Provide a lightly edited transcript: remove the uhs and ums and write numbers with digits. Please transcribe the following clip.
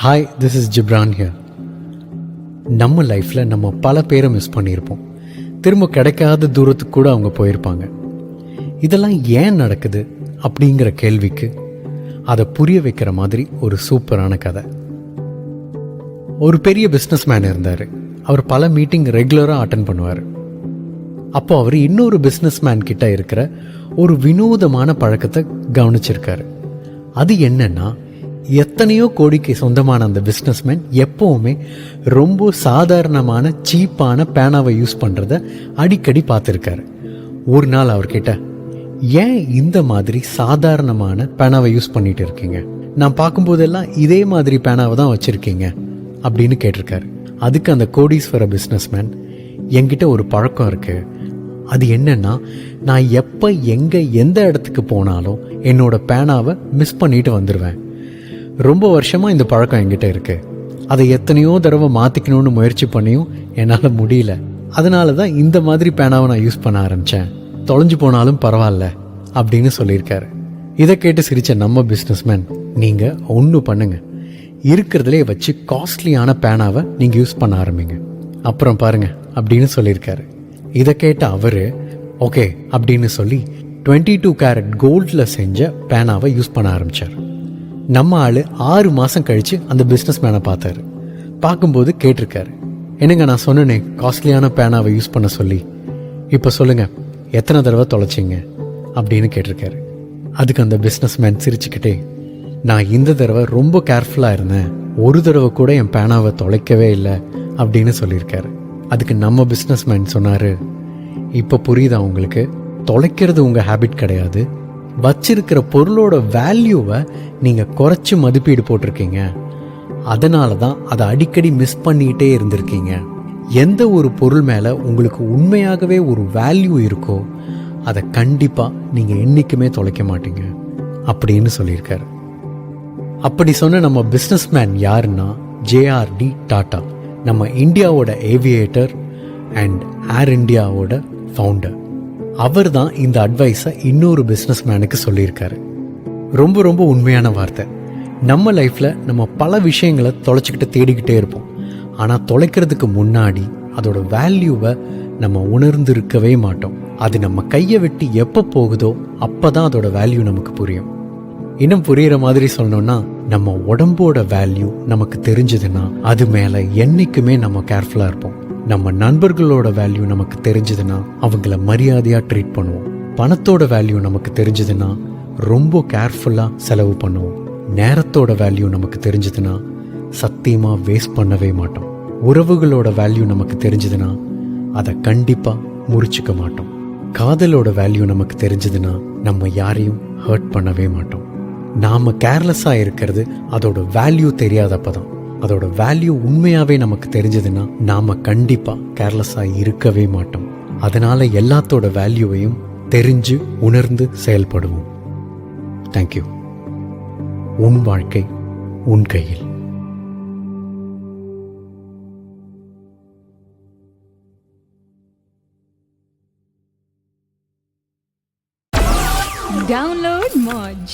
Hi, this is Ghibran here. நம்ம லைஃப்பில் நம்ம பல பேரை மிஸ் பண்ணியிருப்போம். திரும்ப கிடைக்காத தூரத்துக்கு கூட அவங்க போயிருப்பாங்க. இதெல்லாம் ஏன் நடக்குது அப்படிங்கிற கேள்விக்கு அதை புரிய வைக்கிற மாதிரி ஒரு சூப்பரான கதை. ஒரு பெரிய பிஸ்னஸ் மேன் இருந்தார். அவர் பல மீட்டிங் ரெகுலராக அட்டன் பண்ணுவார். அப்போ அவர் இன்னொரு பிஸ்னஸ் மேன் கிட்ட இருக்கிற ஒரு வினோதமான பழக்கத்தை கவனிச்சிருக்காரு. அது என்னன்னா, எத்தனையோ கோடிக்கு சொந்தமான அந்த பிஸ்னஸ்மேன் எப்போவுமே ரொம்ப சாதாரணமான சீப்பான பேனாவை யூஸ் பண்ணுறத அடிக்கடி பார்த்துருக்காரு. ஒரு நாள் அவர்கிட்ட, ஏன் இந்த மாதிரி சாதாரணமான பேனாவை யூஸ் பண்ணிட்டு இருக்கீங்க? நான் பார்க்கும்போதெல்லாம் இதே மாதிரி பேனாவை தான் வச்சுருக்கீங்க அப்படின்னு கேட்டிருக்காரு. அதுக்கு அந்த கோடீஸ்வர பிஸ்னஸ்மேன், என்கிட்ட ஒரு பழக்கம் இருக்குது. அது என்னன்னா, நான் எப்போ எங்கே எந்த இடத்துக்கு போனாலும் என்னோட பேனாவை மிஸ் பண்ணிட்டு வந்துடுவேன். ரொம்ப வருஷமாக இந்த பழக்கம் என்கிட்ட இருக்குது. அதை எத்தனையோ தடவை மாற்றிக்கணும்னு முயற்சி பண்ணியும் என்னால் முடியல. அதனால தான் இந்த மாதிரி பேனாவை நான் யூஸ் பண்ண ஆரம்பித்தேன். தொலைஞ்சு போனாலும் பரவாயில்ல அப்படின்னு சொல்லியிருக்காரு. இதை கேட்டு சிரித்த நம்ம பிஸ்னஸ்மேன், நீங்கள் ஒன்று பண்ணுங்கள், இருக்கிறதுலே வச்சு காஸ்ட்லியான பேனாவை நீங்கள் யூஸ் பண்ண ஆரம்பிங்க, அப்புறம் பாருங்கள் அப்படின்னு சொல்லியிருக்காரு. இதை கேட்ட அவர் ஓகே அப்படின்னு சொல்லி 22 கேரட் கோல்டில் செஞ்ச பேனாவை யூஸ் பண்ண ஆரம்பித்தார். நம்ம ஆள் 6 மாதம் கழித்து அந்த பிஸ்னஸ் மேனை பார்த்தாரு. பார்க்கும்போது கேட்டிருக்காரு, என்னங்க நான் சொன்னேனே காஸ்ட்லியான பேனாவை யூஸ் பண்ண சொல்லி, இப்போ சொல்லுங்கள் எத்தனை தடவை தொலைச்சிங்க அப்படின்னு கேட்டிருக்காரு. அதுக்கு அந்த பிஸ்னஸ் மேன் சிரிச்சுக்கிட்டே, நான் இந்த தடவை ரொம்ப கேர்ஃபுல்லாக இருந்தேன், ஒரு தடவை கூட என் பேனாவை தொலைக்கவே இல்லை அப்படின்னு சொல்லியிருக்காரு. அதுக்கு நம்ம பிஸ்னஸ் மேன் சொன்னார், இப்போ புரியுதா உங்களுக்கு? தொலைக்கிறது உங்கள் ஹேபிட் கிடையாது, வச்சிருக்கிற பொருளோட வேல்யூவை நீங்கள் குறைச்சி மதிப்பீடு போட்டிருக்கீங்க. அதனால தான் அதை அடிக்கடி மிஸ் பண்ணிகிட்டே இருந்திருக்கீங்க. எந்த ஒரு பொருள் மேலே உங்களுக்கு உண்மையாகவே ஒரு வேல்யூ இருக்கோ அதை கண்டிப்பாக நீங்கள் என்றைக்குமே தொலைக்க மாட்டீங்க அப்படின்னு சொல்லியிருக்காரு. அப்படி சொன்ன நம்ம பிஸ்னஸ் மேன் யாருன்னா ஜேஆர்டி டாட்டா, நம்ம இந்தியாவோட ஏவியேட்டர் அண்ட் ஏர் இந்தியாவோட ஃபவுண்டர். அவர் தான் இந்த அட்வைஸை இன்னொரு பிஸ்னஸ் மேனுக்கு சொல்லியிருக்காரு. ரொம்ப ரொம்ப உண்மையான வார்த்தை. நம்ம லைஃப்பில் நம்ம பல விஷயங்களை தொலைச்சிக்கிட்டு தேடிக்கிட்டே இருப்போம். ஆனால் தொலைக்கிறதுக்கு முன்னாடி அதோட வேல்யூவை நம்ம உணர்ந்திருக்கவே மாட்டோம். அது நம்ம கையை விட்டு எப்போ போகுதோ அப்போ தான் அதோட வேல்யூ நமக்கு புரியும். இன்னும் புரிகிற மாதிரி சொல்லணும்னா, நம்ம உடம்போட வேல்யூ நமக்கு தெரிஞ்சதுன்னா அது மேலே என்றைக்குமே நம்ம கேர்ஃபுல்லாக இருப்போம். நம்ம நண்பர்களோட வேல்யூ நமக்கு தெரிஞ்சதுன்னா அவங்கள மரியாதையாக ட்ரீட் பண்ணுவோம். பணத்தோட வேல்யூ நமக்கு தெரிஞ்சதுன்னா ரொம்ப கேர்ஃபுல்லாக செலவு பண்ணுவோம். நேரத்தோட வேல்யூ நமக்கு தெரிஞ்சதுன்னா சத்தியமாக வேஸ்ட் பண்ணவே மாட்டோம். உறவுகளோட வேல்யூ நமக்கு தெரிஞ்சதுன்னா அதை கண்டிப்பாக முறிச்சுக்க மாட்டோம். காதலோட வேல்யூ நமக்கு தெரிஞ்சதுன்னா நம்ம யாரையும் ஹர்ட் பண்ணவே மாட்டோம். நாம் கேர்லெஸ்ஸாக இருக்கிறது அதோட வேல்யூ தெரியாதப்ப தான். அதோட வேல்யூ உண்மையாகவே நமக்கு தெரிஞ்சதுன்னா நாம் கண்டிப்பாக கேர்லெஸ்ஸாக இருக்கவே மாட்டோம். அதனால் எல்லாத்தோட வேல்யூவையும் தெரிஞ்சு உணர்ந்து செயல்படுவோம். தேங்க்யூ. உன் வாழ்க்கை உன் கையில். Download Moj.